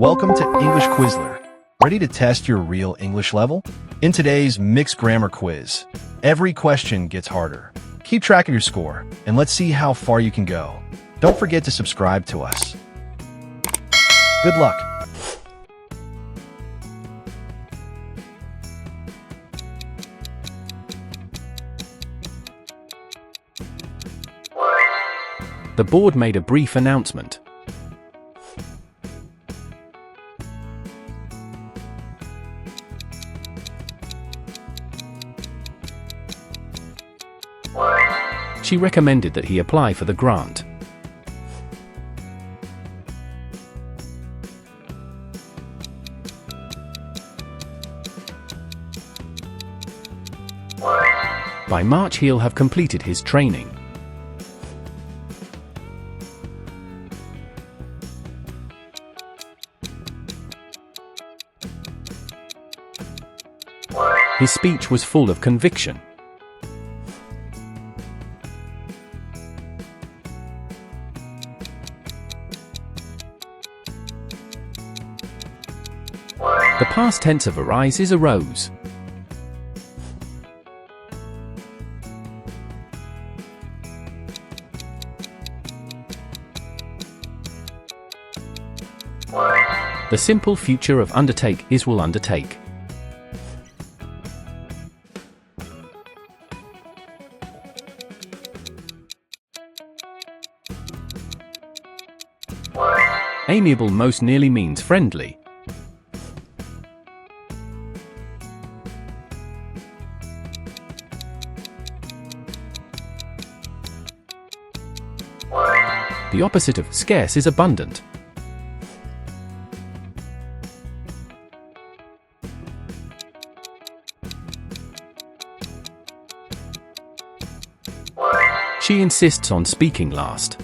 Welcome to English Quizler. Ready to test your real English level? In today's mixed grammar quiz, every question gets harder. Keep track of your score, and let's see how far you can go. Don't forget to subscribe to us. Good luck. The board made a brief announcement. She recommended that he apply for the grant. By March he'll have completed his training. His speech was full of conviction. The past tense of arise is arose. The simple future of undertake is will undertake. Amiable most nearly means friendly. The opposite of scarce is abundant. She insists on speaking last.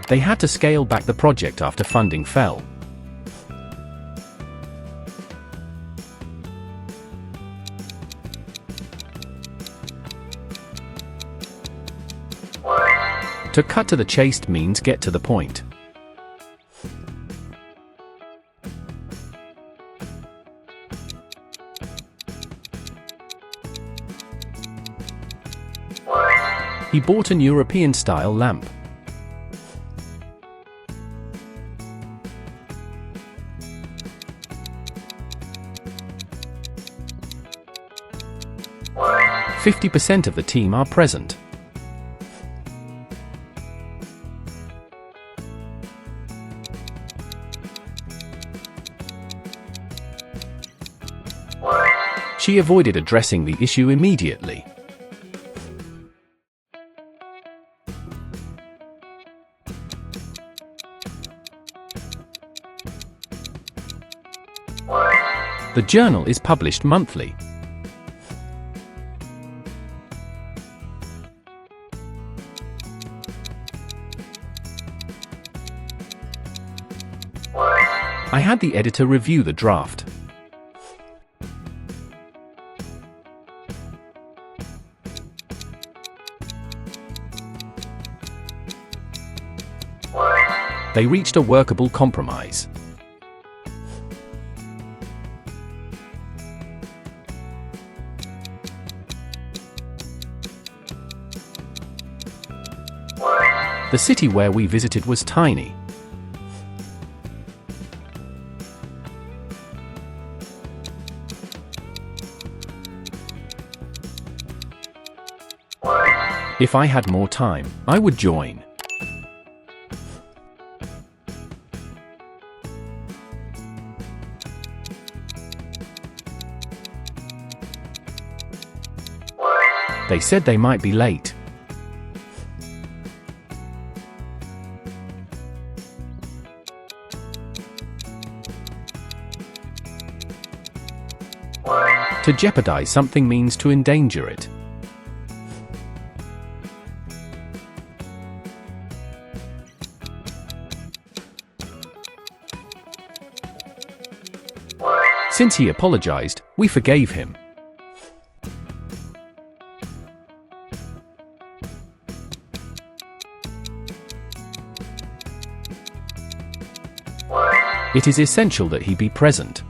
They had to scale back the project after funding fell. To cut to the chase means get to the point. He bought an European-style lamp. "50% of the team are present." She avoided addressing the issue immediately. The journal is published monthly. I had the editor review the draft. They reached a workable compromise. The city where we visited was tiny. If I had more time, I would join. They said they might be late. To jeopardize something means to endanger it. Since he apologized, we forgave him. It is essential that he be present.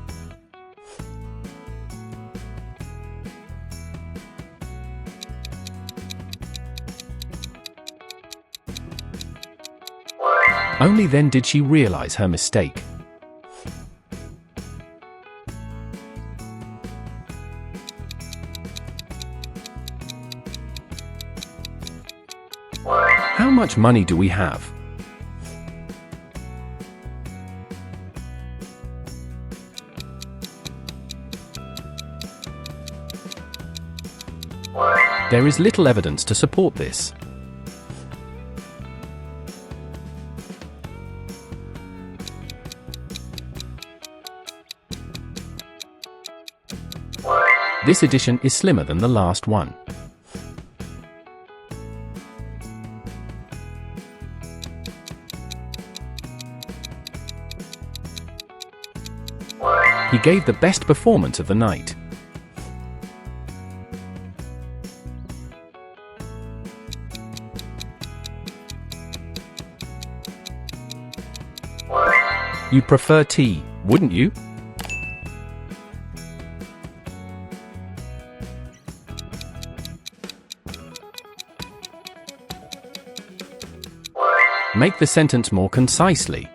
Only then did she realize her mistake. How much money do we have? There is little evidence to support this. This edition is slimmer than the last one. He gave the best performance of the night. You'd prefer tea, wouldn't you? Make the sentence more concisely.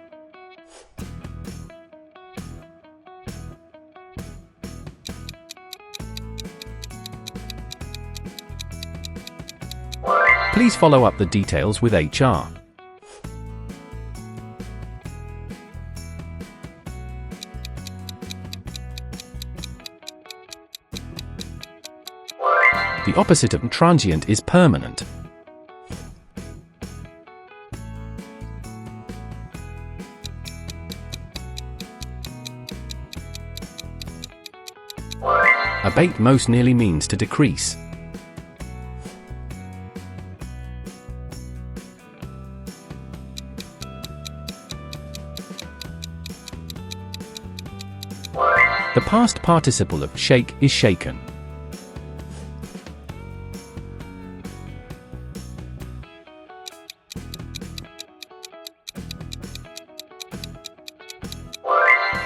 Please follow up the details with HR. The opposite of transient is permanent. Abate most nearly means to decrease. The past participle of shake is shaken.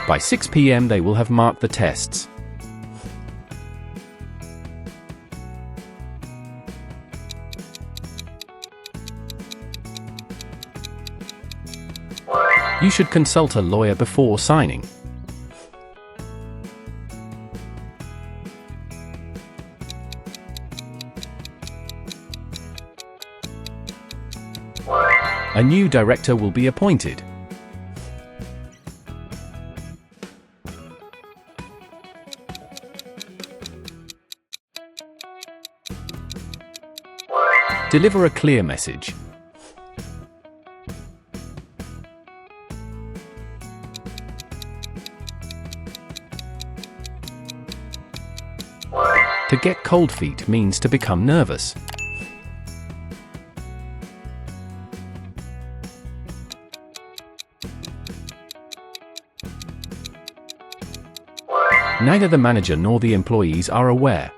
By 6 p.m. they will have marked the tests. You should consult a lawyer before signing. A new director will be appointed. Deliver a clear message. To get cold feet means to become nervous. Neither the manager nor the employees are aware.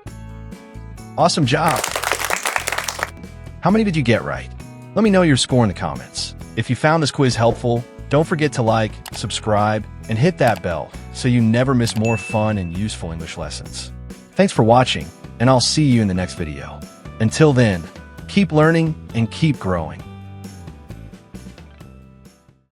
Awesome job! How many did you get right? Let me know your score in the comments. If you found this quiz helpful, don't forget to like, subscribe, and hit that bell so you never miss more fun and useful English lessons. Thanks for watching, and I'll see you in the next video. Until then, keep learning and keep growing.